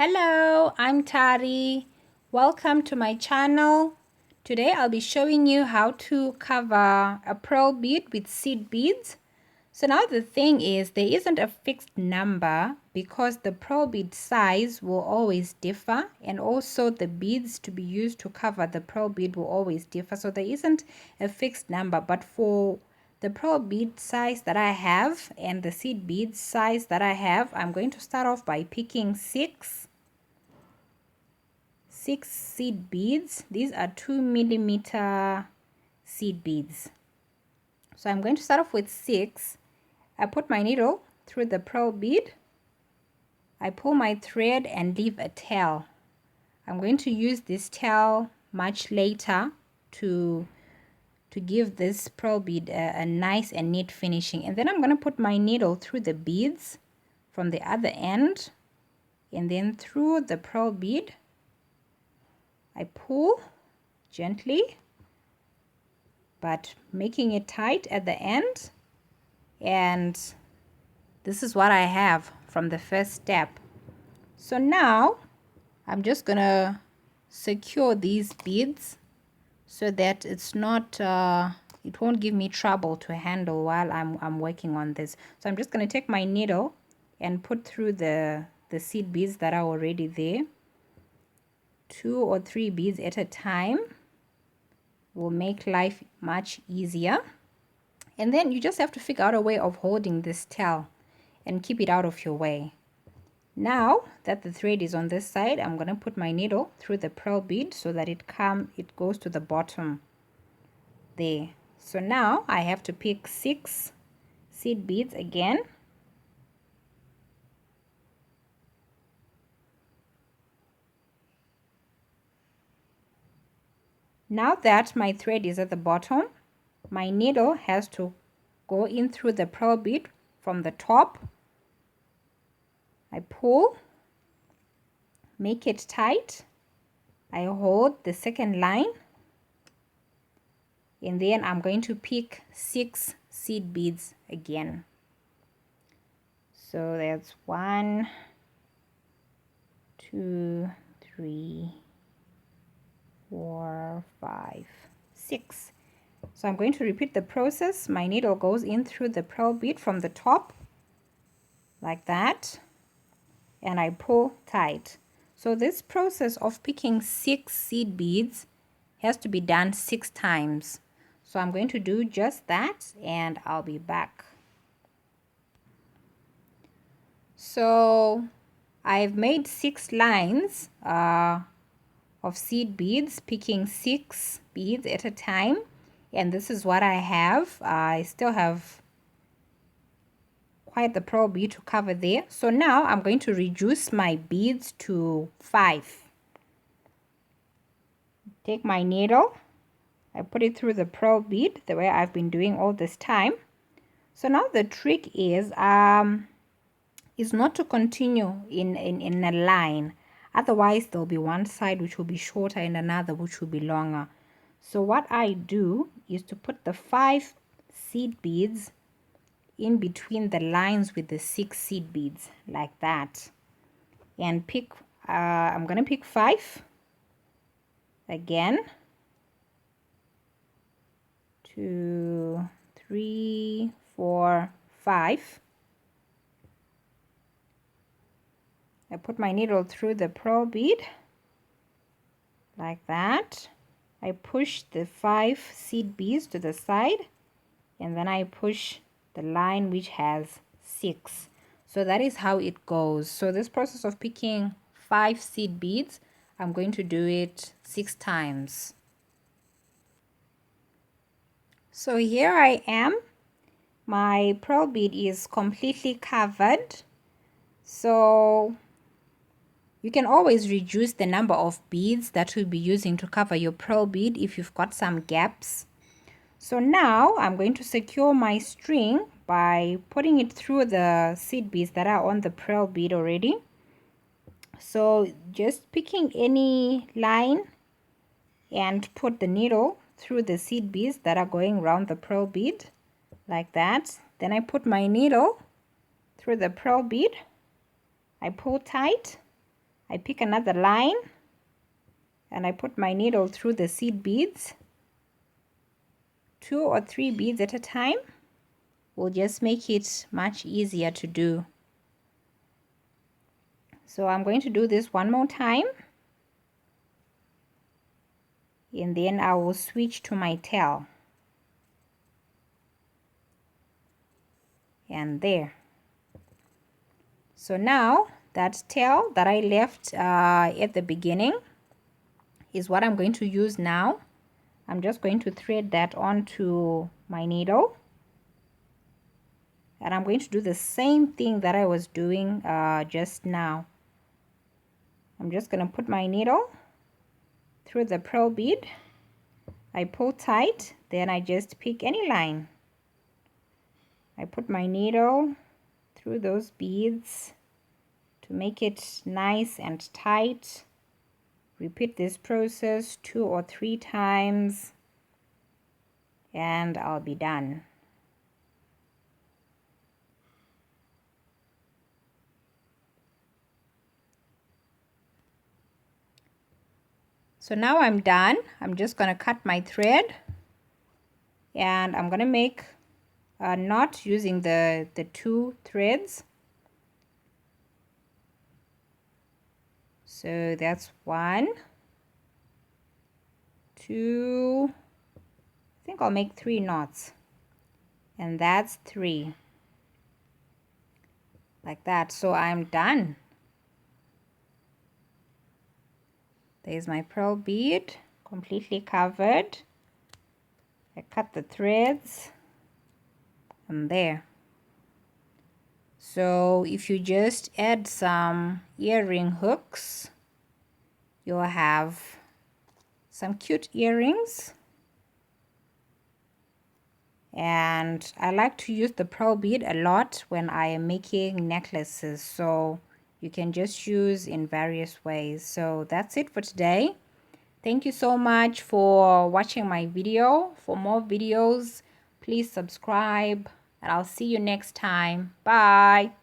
Hello, I'm Tari. Welcome to my channel. Today I'll be showing you how to cover a pearl bead with seed beads. So now the thing is, there isn't a fixed number because the pearl bead size will always differ, and also the beads to be used to cover the pearl bead will always differ. So there isn't a fixed number, but for the pearl bead size that I have and the seed bead size that I have, I'm going to start off by picking six seed beads. These are 2mm seed beads. So I'm going to start off with 6. I put my needle through the pearl bead. I pull my thread and leave a tail. I'm going to use this tail much later to give this pearl bead a nice and neat finishing. And then I'm going to put my needle through the beads from the other end and then through the pearl bead. I pull gently, but making it tight at the end. And this is what I have from the first step. So now I'm just gonna secure these beads so that it's not it won't give me trouble to handle while I'm working on this. So I'm just gonna take my needle and put through the seed beads that are already there. 2 or 3 beads at a time will make life much easier. And then you just have to figure out a way of holding this tail and keep it out of your way. Now that the thread is on this side, I'm going to put my needle through the pearl bead so that it goes to the bottom there. So now I have to pick 6 seed beads again. Now that my thread is at the bottom, my needle has to go in through the pearl bead from the top. I pull, make it tight. I hold the second line, and then I'm going to pick 6 seed beads again. So that's 1, 2, 3, 4, 5, 6. So I'm going to repeat the process. My needle goes in through the pearl bead from the top like that, and I pull tight. So this process of picking 6 seed beads has to be done 6 times. So I'm going to do just that and I'll be back. So I've made 6 lines of seed beads, picking 6 beads at a time, and this is what I have. I still have quite the pearl bead to cover there. So now I'm going to reduce my beads to 5. Take my needle, I put it through the pearl bead the way I've been doing all this time. So now the trick is not to continue in a line. Otherwise there'll be one side which will be shorter and another which will be longer. So what I do is to put the 5 seed beads in between the lines with the 6 seed beads like that, and pick I'm gonna pick 5 again. 2, 3, 4, 5. I put my needle through the pearl bead like that. I push the 5 seed beads to the side, and then I push the line which has 6. So that is how it goes. So this process of picking 5 seed beads, I'm going to do it 6 times. So here I am. My pearl bead is completely covered. So you can always reduce the number of beads that you'll be using to cover your pearl bead if you've got some gaps. So now I'm going to secure my string by putting it through the seed beads that are on the pearl bead already. So just picking any line and put the needle through the seed beads that are going around the pearl bead like that. Then I put my needle through the pearl bead. I pull tight. I pick another line and I put my needle through the seed beads. 2 or 3 beads at a time will just make it much easier to do. So I'm going to do this one more time, and then I will switch to my tail. And there. So now that tail that I left at the beginning is what I'm going to use now. I'm just going to thread that onto my needle, and I'm going to do the same thing that I was doing just now. I'm just going to put my needle through the pearl bead. I pull tight, then I just pick any line. I put my needle through those beads to make it nice and tight. Repeat this process 2 or 3 times and I'll be done. So now I'm done. I'm just going to cut my thread, and I'm going to make a knot using the 2 threads. So that's 1, 2, I think I'll make 3 knots, and that's 3, like that. So I'm done. There's my pearl bead completely covered. I cut the threads, and there. So if you just add some earring hooks, you'll have some cute earrings. And I like to use the pearl bead a lot when I am making necklaces, so you can just use in various ways. So that's it for today. Thank you so much for watching my video. For more videos, please subscribe, and I'll see you next time. Bye.